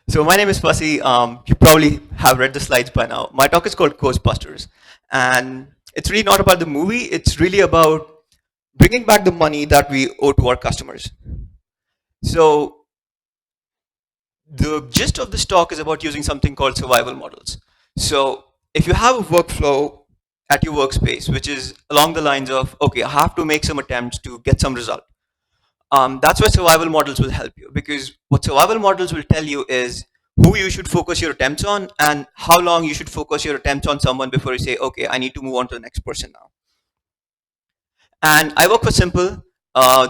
So my name is Fussy. You probably have read the slides by now. My talk is called Ghostbusters, and it's really not about the movie. It's really about bringing back the money that we owe to our customers. So the gist of this talk is about using something called survival models. So if you have a workflow at your workspace, which is along the lines of, okay, I have to make some attempts to get some result. That's where survival models will help you, because what survival models will tell you is who you should focus your attempts on and how long you should focus your attempts on someone before you say, okay, I need to move on to the next person now. And I work for Simpl.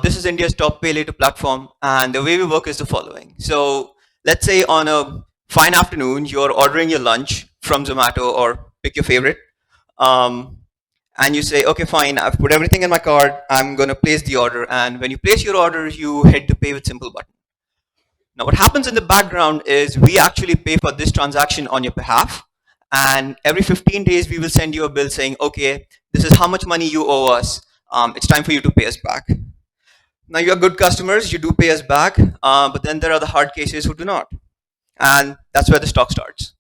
This is India's top pay later platform, and the way we work is the following. So let's say on a fine afternoon, you're ordering your lunch from Zomato or pick your favorite. Um, and you say, okay, fine, I've put everything in my cart, I'm going to place the order. And when you place your order, you hit the pay with Simpl button. Now, what happens in the background is we actually pay for this transaction on your behalf. And every 15 days, we will send you a bill saying, okay, this is how much money you owe us. It's time for you to pay us back. Now, you're good customers, you do pay us back, but then there are the hard cases who do not. And that's where the stock starts.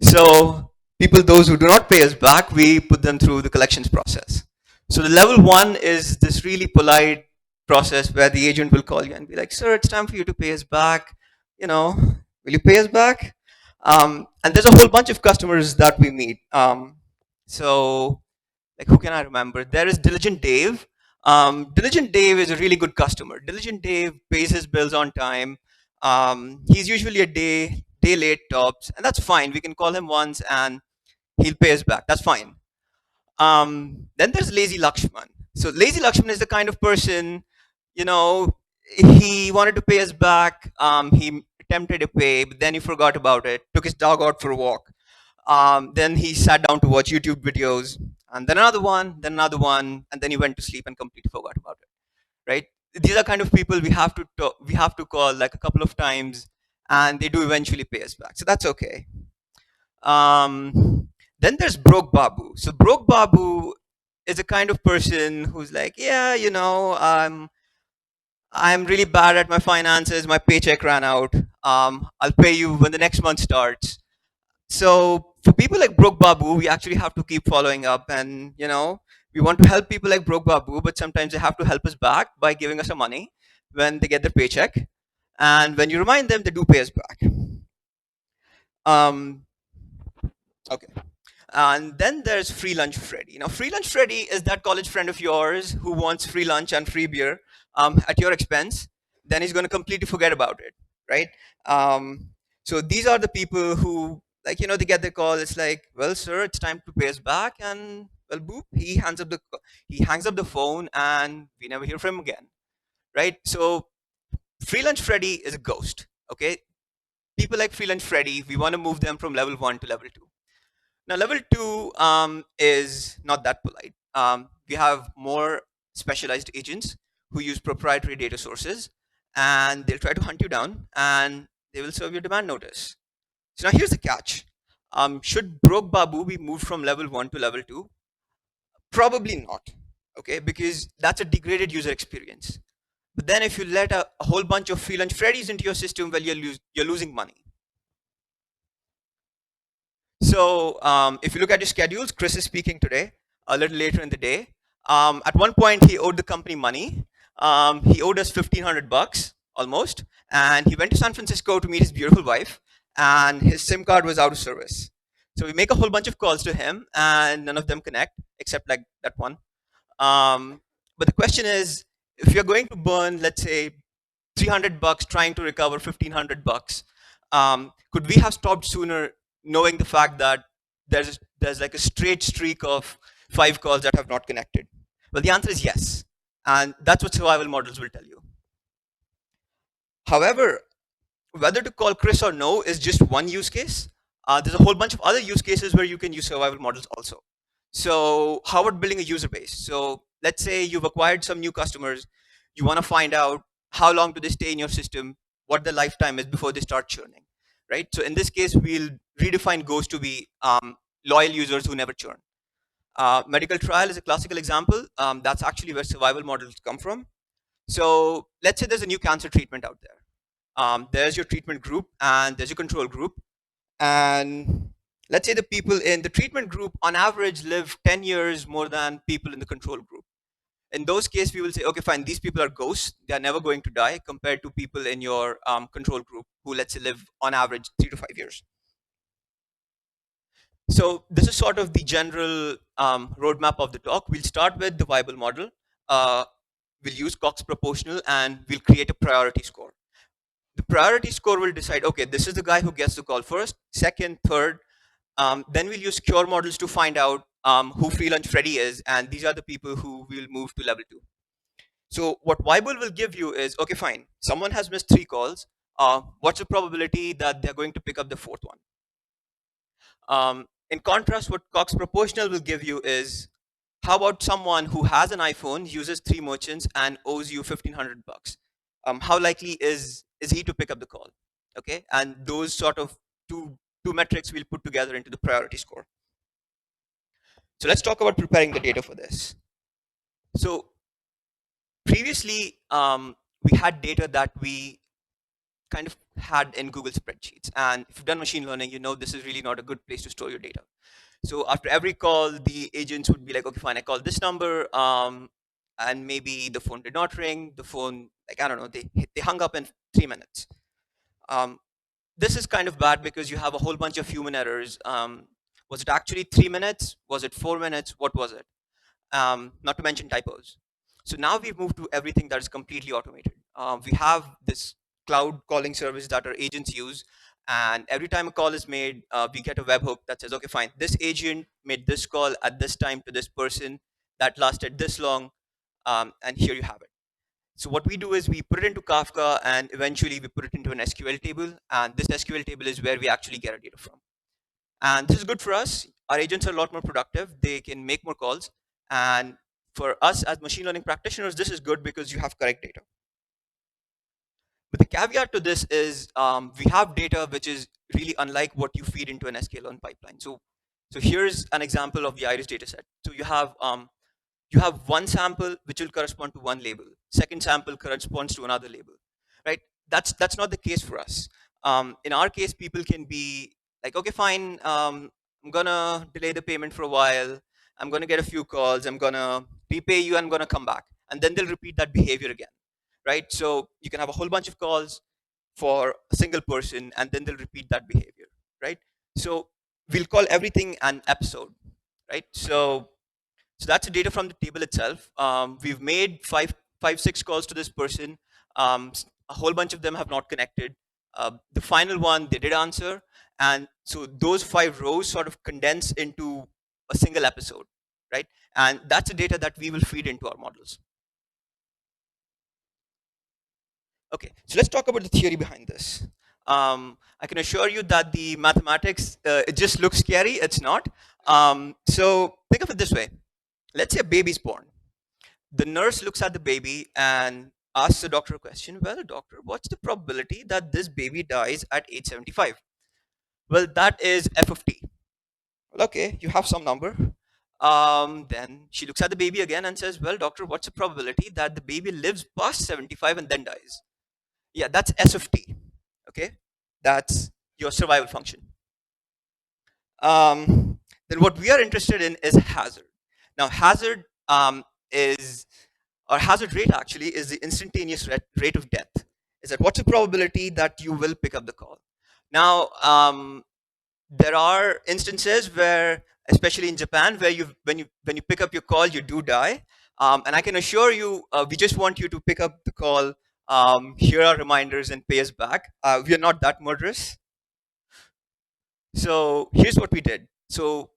So people, those who do not pay us back, we put them through the collections process. So the level one is this really polite process where the agent will call you and be like, sir, it's time for you to pay us back. Will you pay us back? And there's a whole bunch of customers that we meet. So like, who can I remember? There is Diligent Dave. Diligent Dave is a really good customer. Diligent Dave pays his bills on time. He's usually a day late tops, and that's fine. We can call him once and he'll pay us back. That's fine. Then there's Lazy Lakshman. So Lazy Lakshman is the kind of person, you know, he wanted to pay us back. He attempted to pay, but then he forgot about it. Took his dog out for a walk. Then he sat down to watch YouTube videos, and then another one, and then he went to sleep and completely forgot about it. Right? These are kind of people we have to call like a couple of times, and they do eventually pay us back. So that's okay. Then there's Broke Babu. So Broke Babu is a kind of person who's like, yeah, I'm really bad at my finances. My paycheck ran out. I'll pay you when the next month starts. So for people like Broke Babu, we actually have to keep following up, and we want to help people like Broke Babu, but sometimes they have to help us back by giving us some money when they get their paycheck, and when you remind them, they do pay us back. Um, okay. And then there's Free Lunch Freddy. Now, Free Lunch Freddy is that college friend of yours who wants free lunch and free beer at your expense. Then he's going to completely forget about it, right? So these are the people who, like, they get the call. It's like, well, sir, it's time to pay us back, and well, boop, he hangs up the phone, and we never hear from him again, right? So Free Lunch Freddy is a ghost. Okay, people like Free Lunch Freddy, we want to move them from level 1 to level 2. Now, level 2 is not that polite. We have more specialized agents who use proprietary data sources, and they'll try to hunt you down, and they will serve your demand notice. So now here's the catch. Should Broke Babu be moved from level 1 to level 2? Probably not, okay, because that's a degraded user experience. But then if you let a whole bunch of Free Lunch Freddies into your system, well, you're losing money. So if you look at your schedules, Chris is speaking today, a little later in the day. At one point, he owed the company money. He owed us $1,500 almost, and he went to San Francisco to meet his beautiful wife, and his SIM card was out of service. So we make a whole bunch of calls to him, and none of them connect, except like that one. But the question is, if you're going to burn, let's say, $300 trying to recover $1,500, could we have stopped sooner, knowing the fact that there's like a straight streak of 5 calls that have not connected? Well, the answer is yes, and that's what survival models will tell you. However, whether to call Chris or no is just one use case. There's a whole bunch of other use cases where you can use survival models also. So how about building a user base? So let's say you've acquired some new customers. You want to find out how long do they stay in your system, what the lifetime is before they start churning, right? So in this case, we'll redefine ghosts to be loyal users who never churn. Medical trial is a classical example. That's actually where survival models come from. So let's say there's a new cancer treatment out there. There's your treatment group and there's your control group. And let's say the people in the treatment group on average live 10 years more than people in the control group. In those cases, we will say, okay, fine, these people are ghosts. They are never going to die compared to people in your control group who, let's say, live on average 3 to 5 years. So this is sort of the general roadmap of the talk. We'll start with the viable model. Uh, we'll use Cox proportional and we'll create a priority score. The priority score will decide, okay, this is the guy who gets the call first, second, third. Then we'll use cure models to find out who Free Lunch Freddy is, and these are the people who will move to level 2. So what Viable will give you is, okay, fine, someone has missed 3 calls. What's the probability that they're going to pick up the fourth one? In contrast, what Cox Proportional will give you is, how about someone who has an iPhone, uses 3 merchants, and owes you 1,500 bucks? How likely is he to pick up the call? Okay, and those sort of two metrics we'll put together into the priority score. So let's talk about preparing the data for this. So previously, we had data that we kind of had in Google spreadsheets. And if you've done machine learning, you know this is really not a good place to store your data. So after every call, the agents would be like, okay, fine, I called this number, and maybe the phone did not ring. The phone, like, I don't know, they hung up in 3 minutes. This is kind of bad because you have a whole bunch of human errors. Was it actually 3 minutes? Was it 4 minutes? What was it? Not to mention typos. So now we've moved to everything that is completely automated. We have this cloud calling service that our agents use. And every time a call is made, we get a webhook that says, okay, fine, this agent made this call at this time to this person that lasted this long. And here you have it. So what we do is we put it into Kafka and eventually we put it into an SQL table. And this SQL table is where we actually get our data from. And this is good for us. Our agents are a lot more productive. They can make more calls. And for us as machine learning practitioners, this is good because you have correct data. But the caveat to this is we have data which is really unlike what you feed into an sklearn pipeline. So here's an example of the iris data set. So you have one sample which will correspond to one label. Second sample corresponds to another label, right? That's not the case for us. In our case, people can be like, okay, fine, I'm gonna delay the payment for a while. I'm gonna get a few calls. I'm gonna repay you. I'm gonna come back, and then they'll repeat that behavior again, right? So you can have a whole bunch of calls for a single person, and then they'll repeat that behavior, right? So we'll call everything an episode, right? So that's the data from the table itself. We've made five, 6 calls to this person. A whole bunch of them have not connected. The final one, they did answer. And so those 5 rows sort of condense into a single episode, right? And that's the data that we will feed into our models. Okay, so let's talk about the theory behind this. I can assure you that the mathematics, it just looks scary. It's not. So think of it this way. Let's say a baby's born. The nurse looks at the baby and asks the doctor a question. Well, doctor, what's the probability that this baby dies at age 75? Well, that is f of t. Well, okay, you have some number. Then she looks at the baby again and says, well, doctor, what's the probability that the baby lives past 75 and then dies? Yeah, that's s of t. Okay, that's your survival function. Then what we are interested in is hazard. Now, hazard is, or hazard rate actually, is the instantaneous rate of death. Is that what's the probability that you will pick up the call? Now, there are instances where, especially in Japan, where when you pick up your call, you do die. And I can assure you, we just want you to pick up the call. Here are reminders and pay us back. We are not that murderous. So here's what we did. So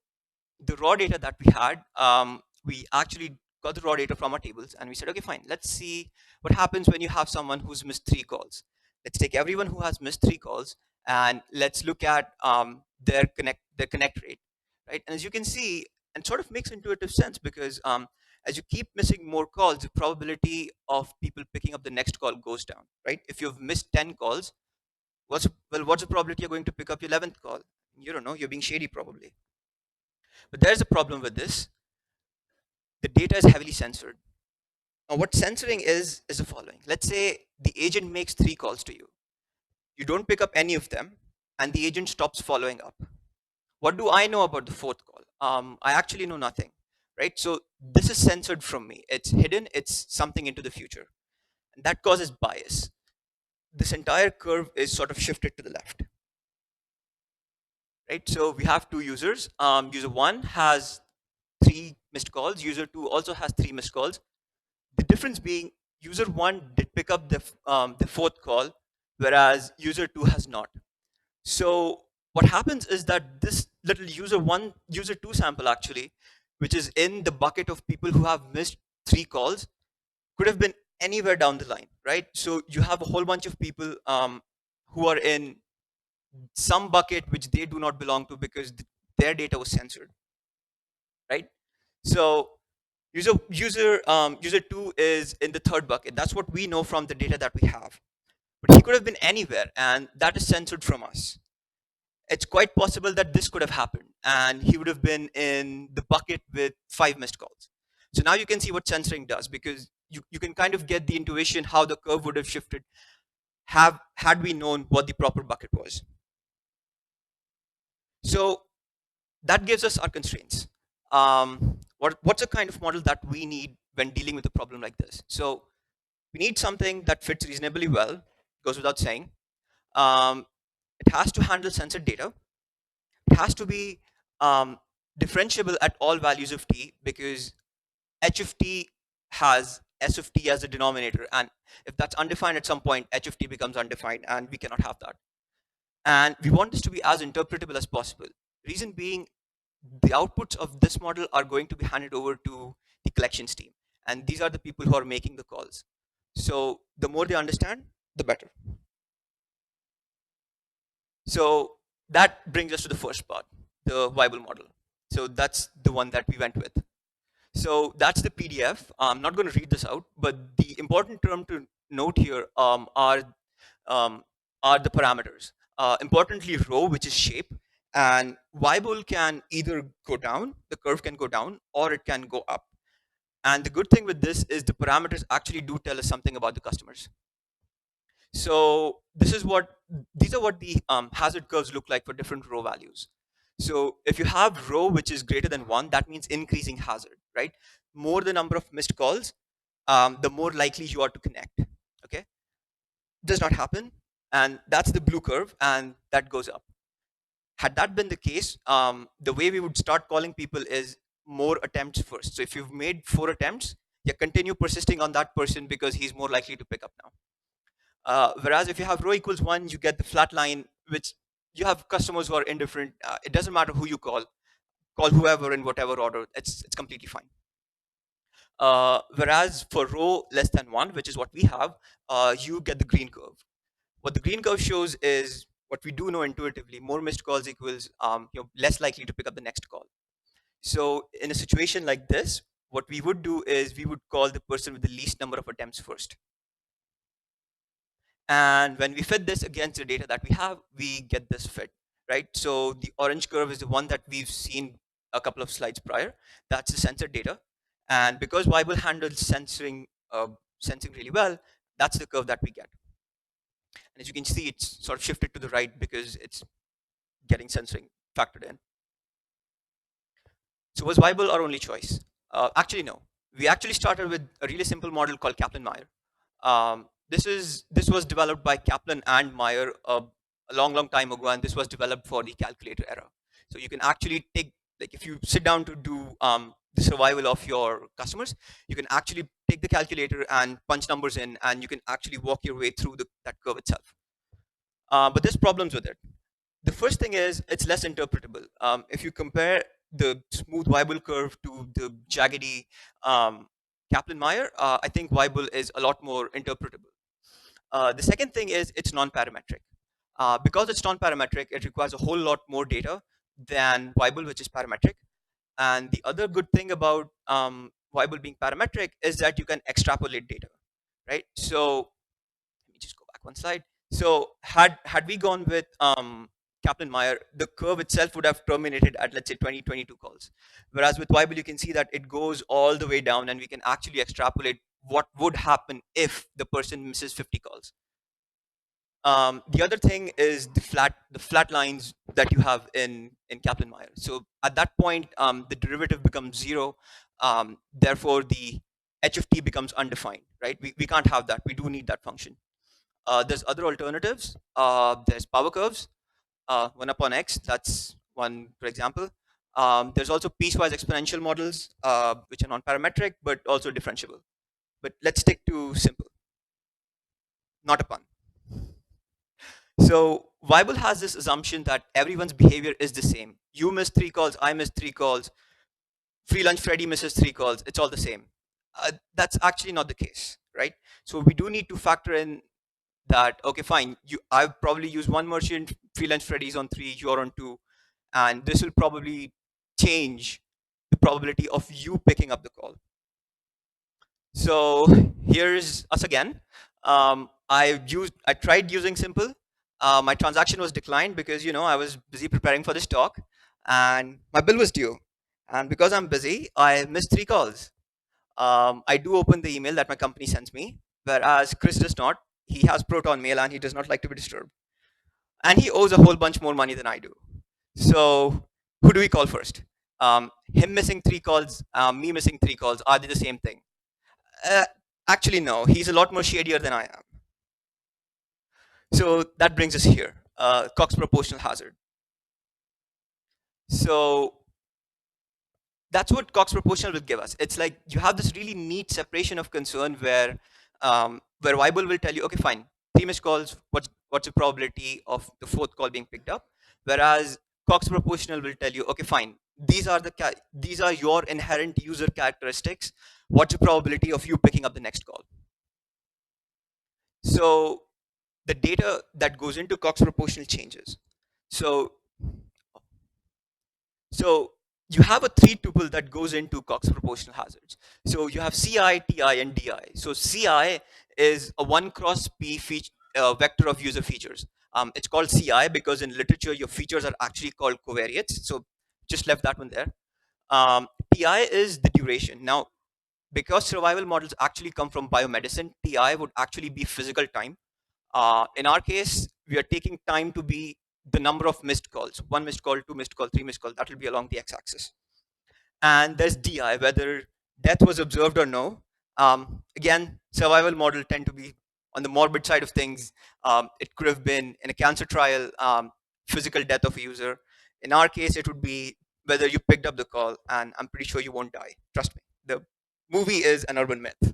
the raw data that we had, we actually got the raw data from our tables and we said, okay, fine, let's see what happens when you have someone who's missed 3 calls. Let's take everyone who has missed 3 calls and let's look at their connect rate, right? And as you can see, and sort of makes intuitive sense because as you keep missing more calls, the probability of people picking up the next call goes down, right? If you've missed 10 calls, what's the probability you're going to pick up your 11th call? You don't know, you're being shady probably. But there's a problem with this. The data is heavily censored. Now, what censoring is the following. Let's say the agent makes 3 calls to you. You don't pick up any of them, and the agent stops following up. What do I know about the fourth call? I actually know nothing, right? So this is censored from me. It's hidden. It's something into the future, and that causes bias. This entire curve is sort of shifted to the left, right? So we have two users. User one has three missed calls. User two also has three missed calls. The difference being user one did pick up the fourth call, whereas user two has not. So what happens is that this little user one, user two sample actually, which is in the bucket of people who have missed three calls, could have been anywhere down the line, right? So you have a whole bunch of people who are in some bucket which they do not belong to because their data was censored, right? So user two is in the third bucket. That's what we know from the data that we have. But he could have been anywhere, and that is censored from us. It's quite possible that this could have happened, and he would have been in the bucket with five missed calls. So now you can see what censoring does, because you can kind of get the intuition how the curve would have shifted have had we known what the proper bucket was. So that gives us our constraints. What's a kind of model that we need when dealing with a problem like this? So we need something that fits reasonably well, goes without saying. Um, it has to handle censored data. It has to be differentiable at all values of t, because h of t has s of t as a denominator, and if that's undefined at some point, h of t becomes undefined, and we cannot have that. And we want this to be as interpretable as possible. Reason being, the outputs of this model are going to be handed over to the collections team, and these are the people who are making the calls. So the more they understand, the better. So that brings us to the first part, the viable model. So that's the one that we went with. So that's the PDF. I'm not going to read this out, but the important term to note here um, are the parameters. Importantly, rho, which is shape, and viable can either go down, the curve can go down, or it can go up. And the good thing with this is the parameters actually do tell us something about the customers. So these are what the hazard curves look like for different rho values. So if you have rho which is greater than 1, that means increasing hazard, right? More the number of missed calls, the more likely you are to connect. Okay, does not happen, and that's the blue curve, and that goes up. Had that been the case, the way we would start calling people is more attempts first. So if you've made 4 attempts, you continue persisting on that person because he's more likely to pick up now. Whereas if you have rho equals 1, you get the flat line, which you have customers who are indifferent. It doesn't matter who you call whoever in whatever order, it's completely fine. Whereas for rho less than 1, which is what we have, you get the green curve. What the green curve shows is what we do know intuitively: more missed calls equals you're less likely to pick up the next call. So in a situation like this, what we would do is we would call the person with the least number of attempts first. And when we fit this against the data that we have, we get this fit, right? So the orange curve is the one that we've seen a couple of slides prior. That's the censored data. And because Bible handles sensing really well, that's the curve that we get. And as you can see, it's sort of shifted to the right because it's getting censoring factored in. So was Bible our only choice? Actually, no. We actually started with a really simple model called Kaplan-Meier. This was developed by Kaplan and Meyer a long time ago, and this was developed for the calculator era. So you can actually take, like, if you sit down to do the survival of your customers, you can actually take the calculator and punch numbers in, and you can actually walk your way through that curve itself. But there's problems with it. The first thing is it's less interpretable. If you compare the smooth Weibull curve to the jaggedy Kaplan-Meier, I think Weibull is a lot more interpretable. The second thing is it's non-parametric. Because it's non-parametric, it requires a whole lot more data than Weibull, which is parametric. And the other good thing about Weibull being parametric is that you can extrapolate data, right? So let me just go back one slide. So had we gone with Kaplan-Meier, the curve itself would have terminated at, let's say, 2022 calls. Whereas with Weibull, you can see that it goes all the way down, and we can actually extrapolate what would happen if the person misses 50 calls. The other thing is the flat lines that you have in Kaplan-Meier. So at that point, the derivative becomes zero. Therefore, the h of t becomes undefined, right? We can't have that. We do need that function. There's other alternatives. There's power curves, 1 upon x. That's one good example. There's also piecewise exponential models, which are non-parametric but also differentiable. But let's stick to simple, not a pun. So Weibull has this assumption that everyone's behavior is the same. You miss 3 calls, I miss 3 calls, free lunch Freddy misses 3 calls. It's all the same. That's actually not the case, right? So we do need to factor in that. Okay, fine. I've probably used one merchant. Free lunch Freddy's on 3. You're on 2, and this will probably change the probability of you picking up the call. So here's us again. I tried using Simpl. My transaction was declined because I was busy preparing for this talk, and my bill was due. And because I'm busy, I missed 3 calls. I do open the email that my company sends me, whereas Chris does not. He has Proton Mail and he does not like to be disturbed. And he owes a whole bunch more money than I do. So who do we call first? Him missing 3 calls, me missing 3 calls. Are they the same thing? Uh, Actually, no. He's a lot more shadier than I am. So that brings us here, Cox proportional hazard. So that's what Cox proportional will give us. It's like you have this really neat separation of concern where Weibull will tell you, okay, fine, 3 missed calls. What's the probability of the 4th call being picked up? Whereas Cox proportional will tell you, okay, fine, these are your inherent user characteristics. What's the probability of you picking up the next call? So the data that goes into Cox proportional changes. So So you have a 3 tuple that goes into Cox proportional hazards. So you have Ci, Ti, and Di. So Ci is a 1 cross P vector of user features. It's called Ci because in literature your features are actually called covariates. So just left that one there. Ti is the duration. Now, because survival models actually come from biomedicine, Ti would actually be physical time. In our case, we are taking time to be the number of missed calls. 1 missed call, 2 missed call, 3 missed call. That will be along the x-axis. And there's Di, whether death was observed or no. Again, survival model tend to be on the morbid side of things. It could have been in a cancer trial, physical death of a user. In our case, it would be whether you picked up the call, and I'm pretty sure you won't die. Trust me. The movie is an urban myth.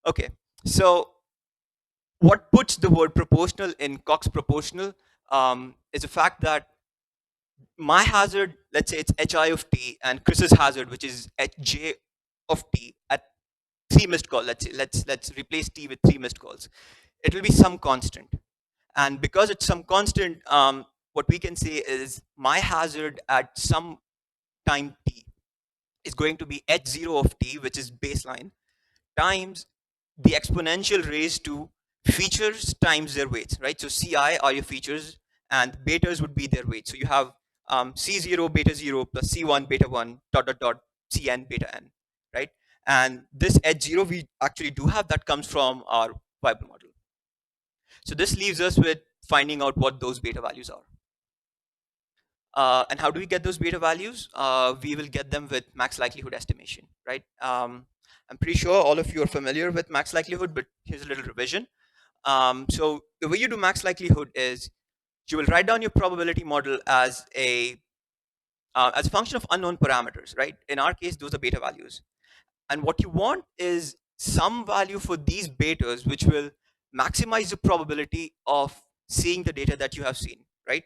Okay, so what puts the word proportional in Cox proportional is the fact that my hazard, let's say it's hi of t, and Chris's hazard, which is hj of t, at 3 missed call. Let's say let's replace t with 3 missed calls. It will be some constant, and because it's some constant, what we can say is my hazard at some time t is going to be h0 of t, which is baseline, times the exponential raised to features times their weights, right? So Ci are your features and betas would be their weights. So you have C0 beta 0 plus C1 beta 1 dot dot dot Cn beta n, right? And this H0 we actually do have, that comes from our Weibull model. So this leaves us with finding out what those beta values are. And how do we get those beta values? We will get them with max likelihood estimation, right? I'm pretty sure all of you are familiar with max likelihood, but here's a little revision. So the way you do max likelihood is you will write down your probability model as a function of unknown parameters, right? In our case, those are beta values. And what you want is some value for these betas, which will maximize the probability of seeing the data that you have seen, right?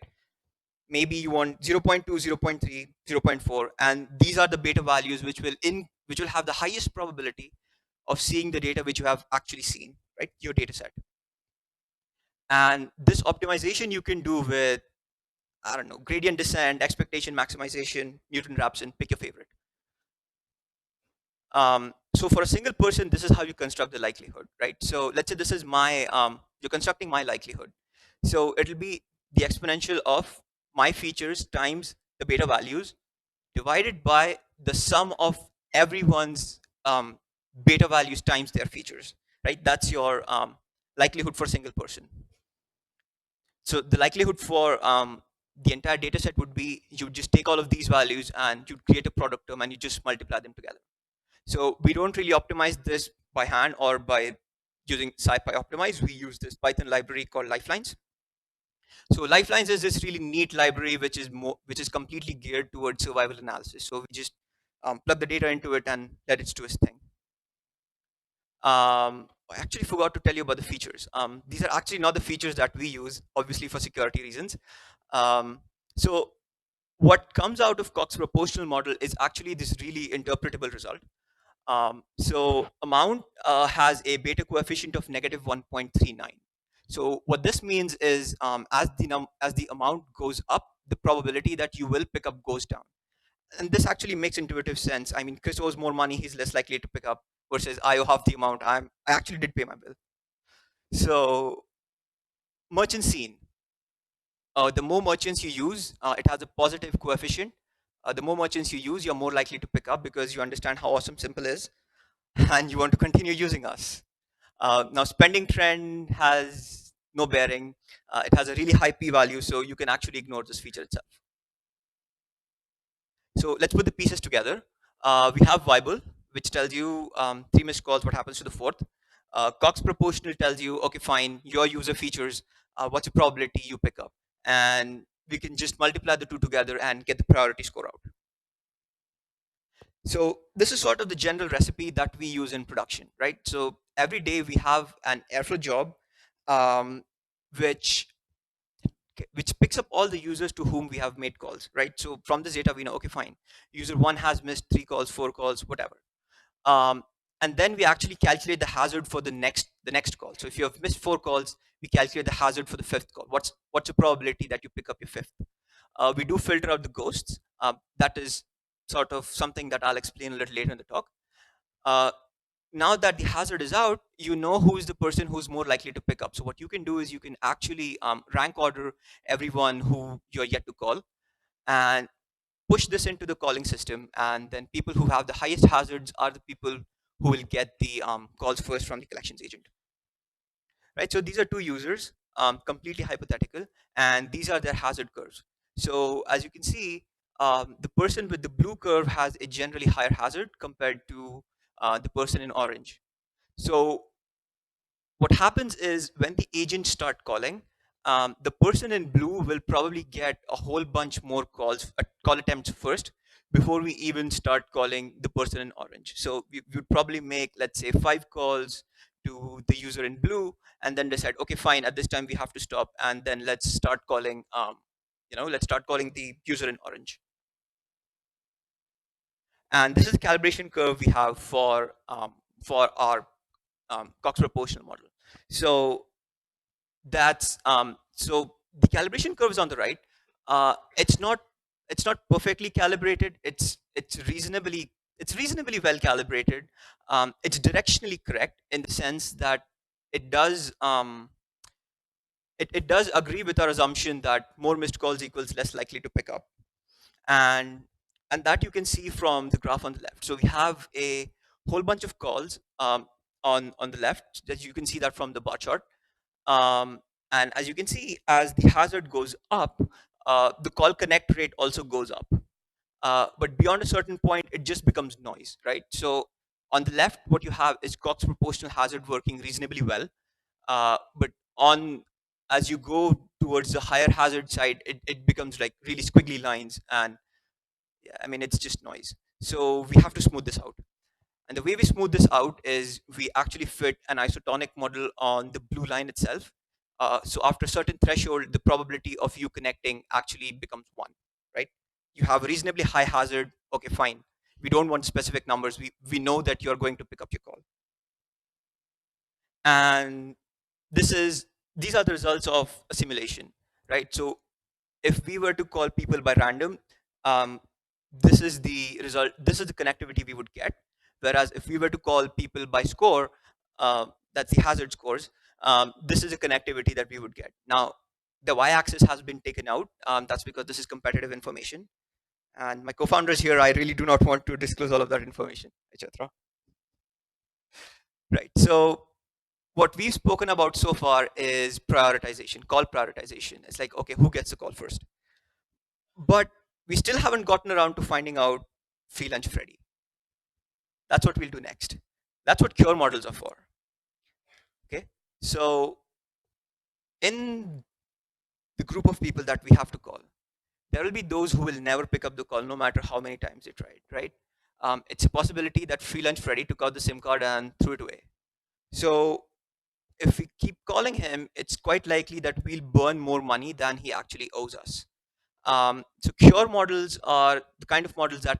Maybe you want 0 0.2, 0 0.3, 0 0.4, and these are the beta values which will have the highest probability of seeing the data which you have actually seen, right? Your data set. And this optimization you can do with, I don't know, gradient descent, expectation maximization, Newton-Raphson, pick your favorite. So for a single person, this is how you construct the likelihood, right? So let's say this is my, you're constructing my likelihood. So it'll be the exponential of my features times the beta values divided by the sum of everyone's beta values times their features, right? That's your likelihood for a single person. So the likelihood for the entire data set would be you just take all of these values and you create a product term and you just multiply them together. So we don't really optimize this by hand or by using SciPy optimize. We use this Python library called Lifelines. So Lifelines is this really neat library which is completely geared towards survival analysis. So we just plug the data into it and let it do its thing. I actually forgot to tell you about the features. These are actually not the features that we use, obviously for security reasons. Um, so what comes out of Cox proportional model is actually this really interpretable result. So amount has a beta coefficient of negative 1.39. So what this means is as the amount goes up, the probability that you will pick up goes down. And this actually makes intuitive sense. I mean, Chris owes more money, he's less likely to pick up versus I owe half the amount. I actually did pay my bill. So merchant scene. The more merchants you use, it has a positive coefficient. The more merchants you use, you're more likely to pick up because you understand how awesome Simpl is and you want to continue using us. Now, spending trend has no bearing. It has a really high p-value, so you can actually ignore this feature itself. So let's put the pieces together. We have Viable, which tells you 3 missed calls, what happens to the fourth. Cox proportional tells you, okay, fine, your user features, what's the probability you pick up? And we can just multiply the two together and get the priority score out. So this is sort of the general recipe that we use in production, right? So every day we have an airflow job, um, which which picks up all the users to whom we have made calls, right? So from this data, we know, okay, fine, user one has missed 3 calls, 4 calls, whatever. Um, and then we actually calculate the hazard for the next call. So if you have missed 4 calls, we calculate the hazard for the fifth call. What's the probability that you pick up your fifth? We do filter out the ghosts. That is sort of something that I'll explain a little later in the talk. Uh, now that the hazard is out, you know who is the person who's more likely to pick up. So what you can do is you can actually rank order everyone who you're yet to call and push this into the calling system. And then people who have the highest hazards are the people who will get the calls first from the collections agent. Right, so these are two users, completely hypothetical, and these are their hazard curves. So as you can see, the person with the blue curve has a generally higher hazard compared to the person in orange. So what happens is when the agents start calling, the person in blue will probably get a whole bunch more call attempts first before we even start calling the person in orange. So we would probably make, let's say, 5 calls to the user in blue and then decide, okay, fine, at this time we have to stop and then let's start calling, let's start calling the user in orange. And this is the calibration curve we have for our Cox proportional model. So that's so the calibration curve is on the right. It's not perfectly calibrated. It's reasonably well calibrated. It's directionally correct in the sense that it does it does agree with our assumption that more missed calls equals less likely to pick up, and that you can see from the graph on the left. So we have a whole bunch of calls on the left that you can see that from the bar chart. um, and as you can see, as the hazard goes up, the call connect rate also goes up. But beyond a certain point, it just becomes noise, right? So on the left, what you have is Cox proportional hazard working reasonably well. But on as you go towards the higher hazard side, it becomes like really squiggly lines, and yeah, I mean, it's just noise. So we have to smooth this out. And the way we smooth this out is we actually fit an isotonic model on the blue line itself. So after a certain threshold, the probability of you connecting actually becomes 1, right? You have a reasonably high hazard. Okay, fine. We don't want specific numbers. We know that you're going to pick up your call. And these are the results of a simulation, right? So if we were to call people by random, um, this is the result. This is the connectivity we would get. Whereas if we were to call people by score, that's the hazard scores. This is the connectivity that we would get. Now, the y-axis has been taken out. That's because this is competitive information. And my co-founders here, I really do not want to disclose all of that information, etc. Right. So what we've spoken about so far is prioritization, call prioritization. It's like, okay, who gets the call first? But we still haven't gotten around to finding out free lunch Freddy. That's what we'll do next. That's what cure models are for. Okay. So in the group of people that we have to call, there will be those who will never pick up the call no matter how many times they tried, right? It's a possibility that free lunch Freddy took out the SIM card and threw it away. So if we keep calling him, it's quite likely that we'll burn more money than he actually owes us. So cure models are the kind of models that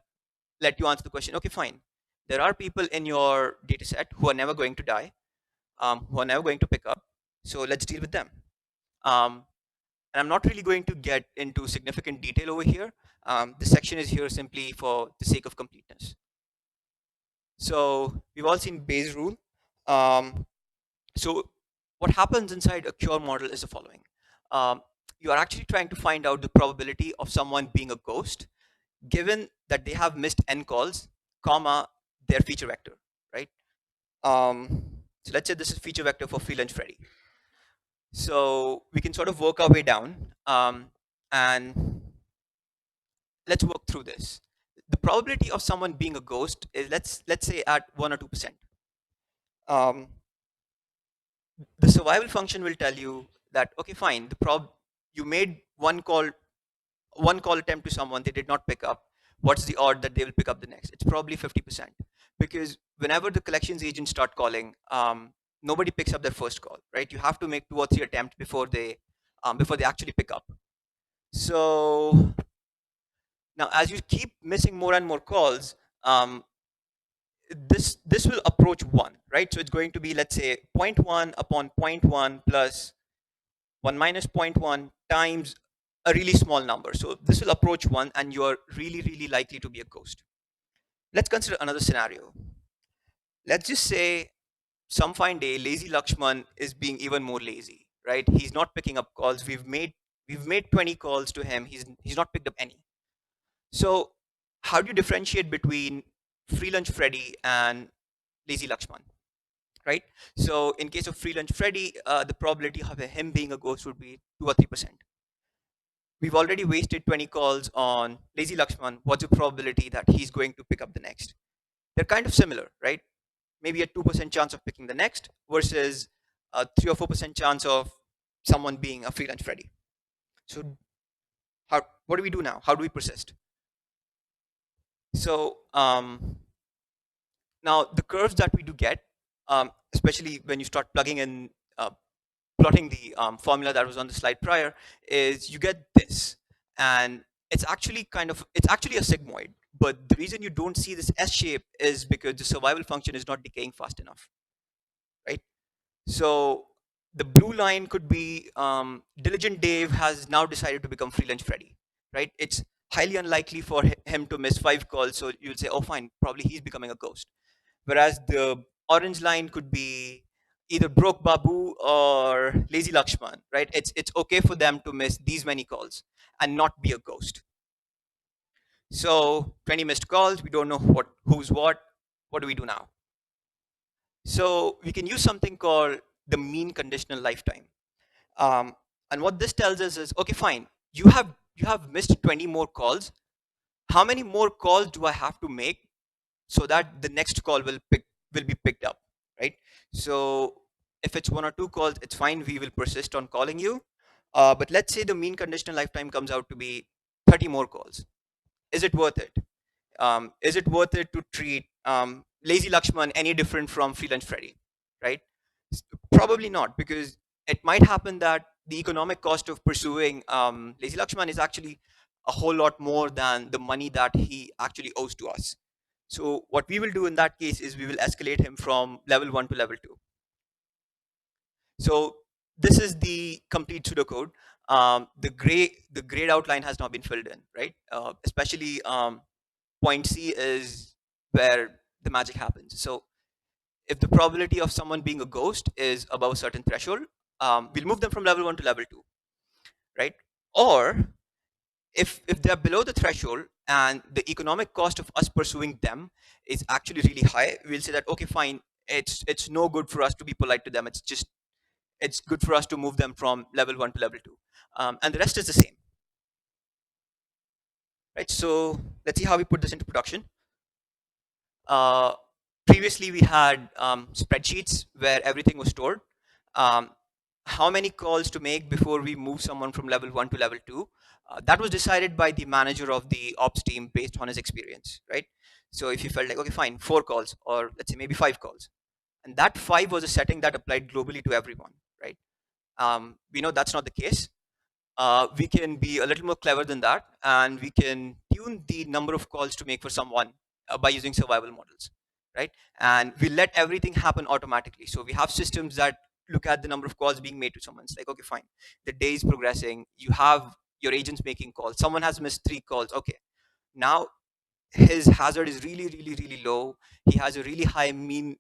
let you answer the question, okay, fine. There are people in your data set who are never going to die, who are never going to pick up. So let's deal with them. Um, and I'm not really going to get into significant detail over here. This section is here simply for the sake of completeness. So we've all seen Bayes' rule. Um, so what happens inside a cure model is the following. Um, you are actually trying to find out the probability of someone being a ghost given that they have missed n calls, comma, their feature vector, right? So let's say this is feature vector for free lunch Freddy. So we can sort of work our way down, and let's work through this. The probability of someone being a ghost is let's say at 1 or 2%. Um, the survival function will tell you that okay, fine. You made one call attempt to someone, they did not pick up. What's the odd that they will pick up the next? It's probably 50%, because whenever the collections agents start calling, nobody picks up their first call, right? You have to make 2 or 3 attempts before they actually pick up. So now, as you keep missing more and more calls, this will approach 1, right? So it's going to be, let's say, 0.1 upon 0.1 plus 1 minus 0.1 times a really small number. So this will approach 1 and you're really, really likely to be a ghost. Let's consider another scenario. Let's just say some fine day, lazy Lakshman is being even more lazy, right? He's not picking up calls. We've made 20 calls to him. He's not picked up any. So how do you differentiate between free lunch Freddy and lazy Lakshman, right? So in case of free lunch Freddy, the probability of him being a ghost would be 2 or 3%. We've already wasted 20 calls on lazy Lakshman. What's the probability that he's going to pick up the next? They're kind of similar, right? Maybe a 2% chance of picking the next versus a 3 or 4% chance of someone being a free lunch Freddy. So what do we do now? How do we persist? So now the curves that we do get, especially when you start plugging in, plotting the formula that was on the slide prior, is you get this, and it's actually a sigmoid. But the reason you don't see this S shape is because the survival function is not decaying fast enough, right? So the blue line could be diligent Dave has now decided to become free lunch Freddy, right? It's highly unlikely for him to miss 5 calls, so you'll say, oh fine, probably he's becoming a ghost. Whereas the orange line could be either broke Babu or lazy Lakshman, right? It's okay for them to miss these many calls and not be a ghost. So 20 missed calls, we don't know who's what. What do we do now? So we can use something called the mean conditional lifetime. And what this tells us is, okay, fine, you have missed 20 more calls. How many more calls do I have to make so that the next call will be picked up, right? So if it's 1 or 2 calls, it's fine. We will persist on calling you. But let's say the mean conditional lifetime comes out to be 30 more calls. Is it worth it? Is it worth it to treat lazy Lakshman any different from free lunch Freddy, right? Probably not, because it might happen that the economic cost of pursuing lazy Lakshman is actually a whole lot more than the money that he actually owes to us. So what we will do in that case is we will escalate him from level 1 to level 2. So this is the complete pseudocode. The grayed outline has now been filled in, right? Especially point C is where the magic happens. So if the probability of someone being a ghost is above a certain threshold, we'll move them from level 1 to level 2, right? Or if they're below the threshold and the economic cost of us pursuing them is actually really high, we'll say that, okay, fine, it's no good for us to be polite to them. It's good for us to move them from level 1 to level 2, and the rest is the same, right? So let's see how we put this into production. uh, Previously we had spreadsheets where everything was stored. um, how many calls to make before we move someone from level 1 to level 2, that was decided by the manager of the ops team based on his experience, right? So if you felt like, okay, fine, 4 calls, or let's say maybe 5 calls, and that 5 was a setting that applied globally to everyone, right? We know that's not the case. We can be a little more clever than that, and we can tune the number of calls to make for someone by using survival models, right? And we let everything happen automatically. So we have systems that look at the number of calls being made to someone. It's like, okay, fine, the day is progressing. You have your agents making calls. Someone has missed 3 calls. Okay, now his hazard is really, really, really low. He has a really high mean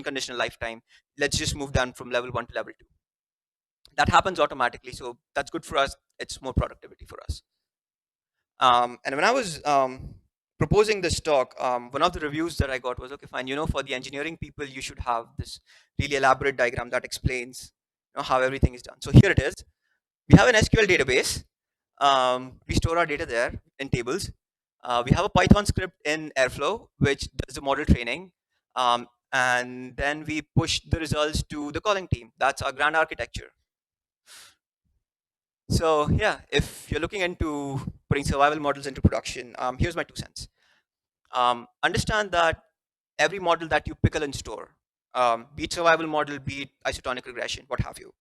conditional lifetime. Let's just move down from level 1 to level 2. That happens automatically, so that's good for us. It's more productivity for us. And when I was proposing this talk, one of the reviews that I got was, okay, fine, for the engineering people, you should have this really elaborate diagram that explains how everything is done. So here it is. We have an SQL database. We store our data there in tables. We have a Python script in Airflow which does the model training, and then we push the results to the calling team. That's our grand architecture. So yeah, if you're looking into putting survival models into production, here's my 2 cents. Understand that every model that you pickle and store, be it survival model, be it isotonic regression, what have you,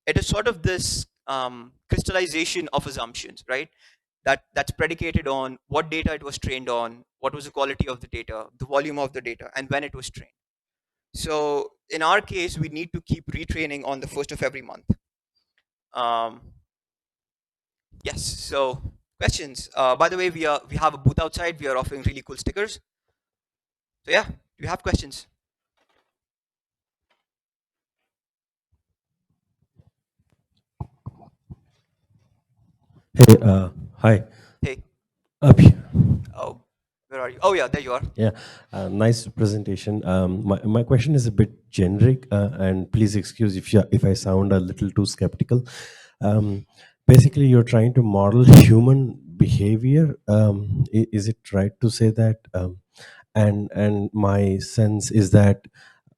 it is sort of this crystallization of assumptions, right? That's predicated on what data it was trained on, what was the quality of the data, the volume of the data, and when it was trained. So in our case, we need to keep retraining on the first of every month. Um, Yes. So questions. By the way, we have a booth outside. We are offering really cool stickers. So yeah, do you have questions? Hey, hi. Hey. Abhi. Oh, where are you? Oh yeah, there you are. Yeah, nice presentation. My question is a bit generic, and please excuse if I sound a little too skeptical. Um, Basically, you're trying to model human behavior. Is it right to say that? And my sense is that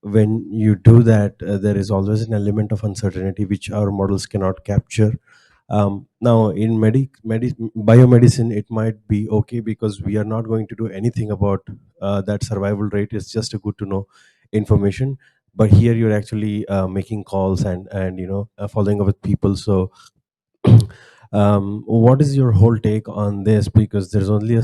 when you do that, there is always an element of uncertainty which our models cannot capture. Now in biomedicine it might be okay because we are not going to do anything about that survival rate. Is just a good to know information, but here you're actually making calls and following up with people. So what is your whole take on this? Because there's only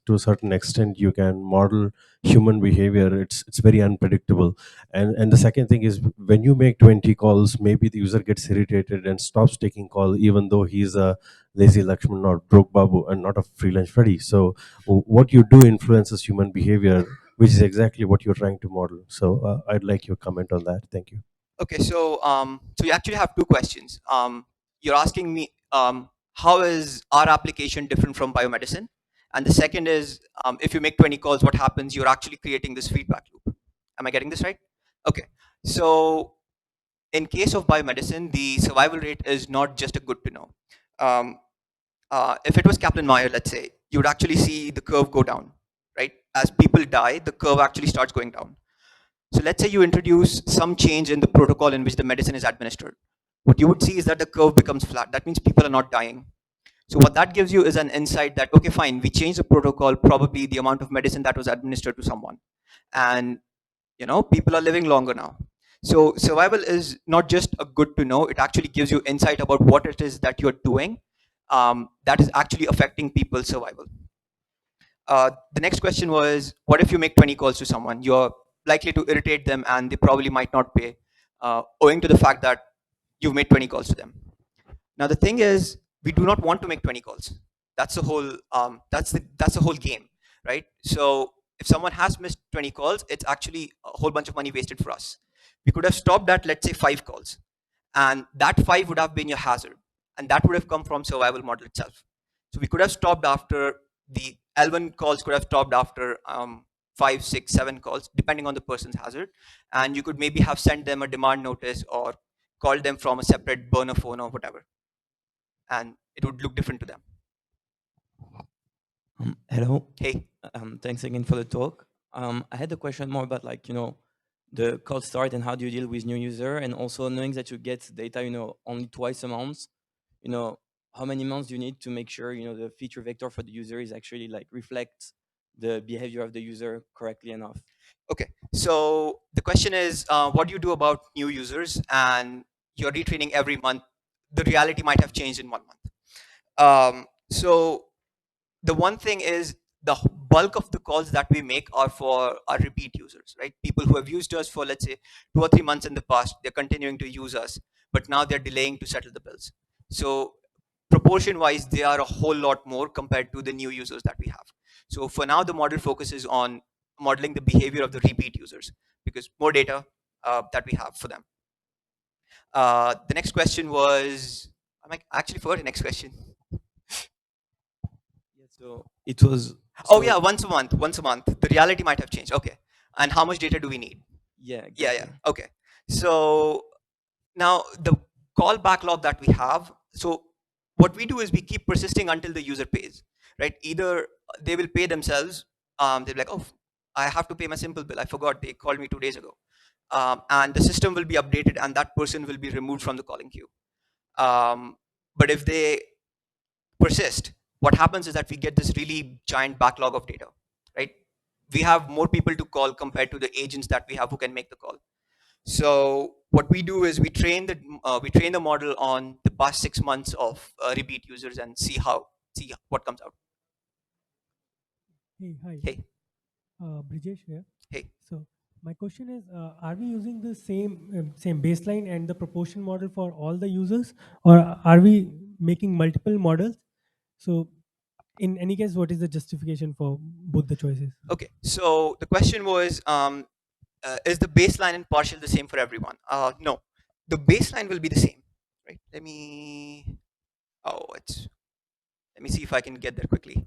to a certain extent you can model human behavior. It's very unpredictable. And the second thing is, when you make 20 calls, maybe the user gets irritated and stops taking call, even though he's a lazy Lakshman or broke Babu and not a freelance Freddy. So what you do influences human behavior, which is exactly what you're trying to model. So I'd like your comment on that. Thank you. Okay, so you actually have 2 questions. You're asking me how is our application different from biomedicine, and the second is if you make 20 calls, what happens? You're actually creating this feedback loop. Am I getting this right? Okay, so in case of biomedicine, the survival rate is not just a good to know. Um, if it was Kaplan-Meier, let's say, you would actually see the curve go down, right? As people die, the curve actually starts going down. So let's say you introduce some change in the protocol in which the medicine is administered. What you would see is that the curve becomes flat. That means people are not dying. So what that gives you is an insight that, okay, fine, we changed the protocol, probably the amount of medicine that was administered to someone. And, people are living longer now. So survival is not just a good to know, it actually gives you insight about what it is that you're doing that is actually affecting people's survival. The next question was, what if you make 20 calls to someone? You're likely to irritate them and they probably might not pay, owing to the fact that you've made 20 calls to them. Now, the thing is, we do not want to make 20 calls. That's the whole game, right? So if someone has missed 20 calls, it's actually a whole bunch of money wasted for us. We could have stopped at, let's say, 5 calls, and that 5 would have been your hazard, and that would have come from survival model itself. So we could have stopped after the L1 calls could have stopped after 5, 6, 7 calls, depending on the person's hazard. And you could maybe have sent them a demand notice or called them from a separate burner phone or whatever. And it would look different to them. Hello. Hey. Thanks again for the talk. I had a question more about like, the cold start and how do you deal with new user, and also knowing that you get data, only twice a month, how many months do you need to make sure, the feature vector for the user is actually like reflects the behavior of the user correctly enough? Okay, so the question is, what do you do about new users and you're retraining every month? The reality might have changed in 1 month. So the one thing is the bulk of the calls that we make are for our repeat users, right? People who have used us for, let's say, 2 or 3 months in the past, they're continuing to use us, but now they're delaying to settle the bills. So proportion wise, they are a whole lot more compared to the new users that we have. So for now, the model focuses on modeling the behavior of the repeat users because more data that we have for them. The next question was, I actually forgot the next question. Yeah, so it was. Oh yeah, once a month. Once a month. The reality might have changed. Okay. And how much data do we need? Yeah, Yeah, exactly. yeah. Okay. So now the call backlog that we have. So what we do is we keep persisting until the user pays, right? Either they will pay themselves. They're like, oh, I have to pay my Simpl bill. I forgot. They called me 2 days ago. And the system will be updated, and that person will be removed from the calling queue. But if they persist, what happens is that we get this really giant backlog of data, right? We have more people to call compared to the agents that we have who can make the call. So what we do is we train the model on the past 6 months of repeat users and see what comes out. Hey, hi. Hey, Brijesh here. hey. So my question is, are we using the same baseline and the proportion model for all the users, or are we making multiple models? So in any case, what is the justification for both the choices? Okay. So the question was, is the baseline and partial the same for everyone? No, the baseline will be the same, right? Oh, let me see if I can get there quickly.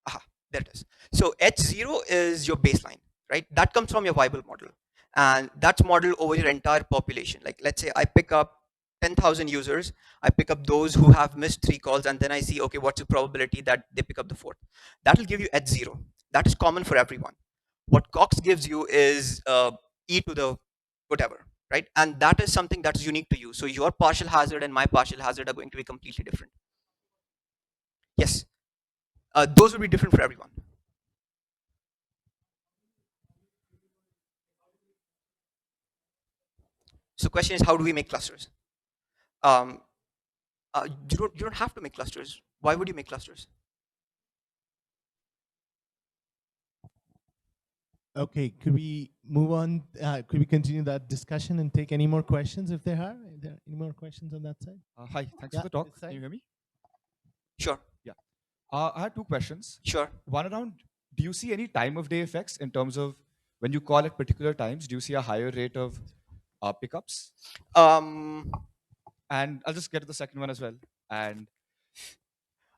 Aha, there it is. So H0 is your baseline, right? That comes from your viable model. And that's modeled over your entire population. Like, let's say I pick up 10,000 users, I pick up those who have missed 3 calls, and then I see, okay, what's the probability that they pick up the fourth? That'll give you H0. That is common for everyone. What Cox gives you is E to the whatever, right? And that is something that is unique to you. So your partial hazard and my partial hazard are going to be completely different. Yes, those will be different for everyone. So question is, how do we make clusters? Um, you don't have to make clusters. Why would you make clusters? Okay, could we move on? Could we continue that discussion and take any more questions if there are? Are there any more questions on that side? Hi, thanks Yeah, for the talk. this side. Can you hear me? Sure, Yeah. I had two questions. sure. One around, do you see any time of day effects in terms of when you call at particular times? Do you see a higher rate of pickups? Um, And I'll just get to the second one as well. And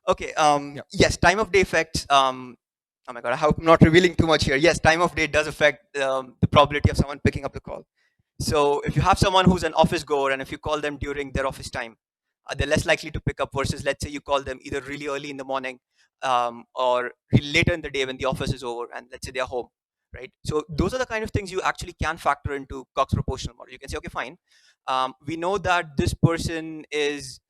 okay. yeah, Yes, time of day effects. Oh my god, I hope I'm not revealing too much here. Yes, time of day does affect the probability of someone picking up the call. So if you have someone who's an office goer and if you call them during their office time, they're less likely to pick up versus, let's say, you call them either really early in the morning or really later in the day when the office is over and let's say they're home, right? So those are the kind of things you actually can factor into Cox proportional model. You can say, okay, fine. We know that this person is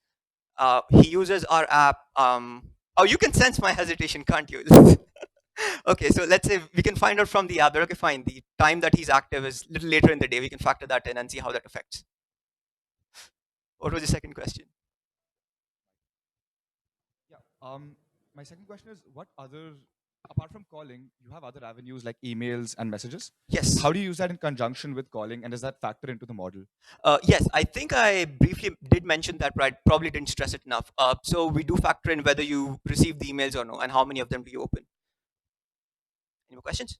he uses our app. Oh, you can sense my hesitation, can't you? Okay, so let's say we can find out from the app that, okay, fine, the time that he's active is a little later in the day. We can factor that in and see how that affects. What was the second question? yeah. My second question is, what other, apart from calling, you have other avenues like emails and messages. Yes. How do you use that in conjunction with calling, and does that factor into the model? Yes, I think I briefly did mention that, but I probably didn't stress it enough. So we do factor in whether you receive the emails or no, and how many of them do you open. Any more questions?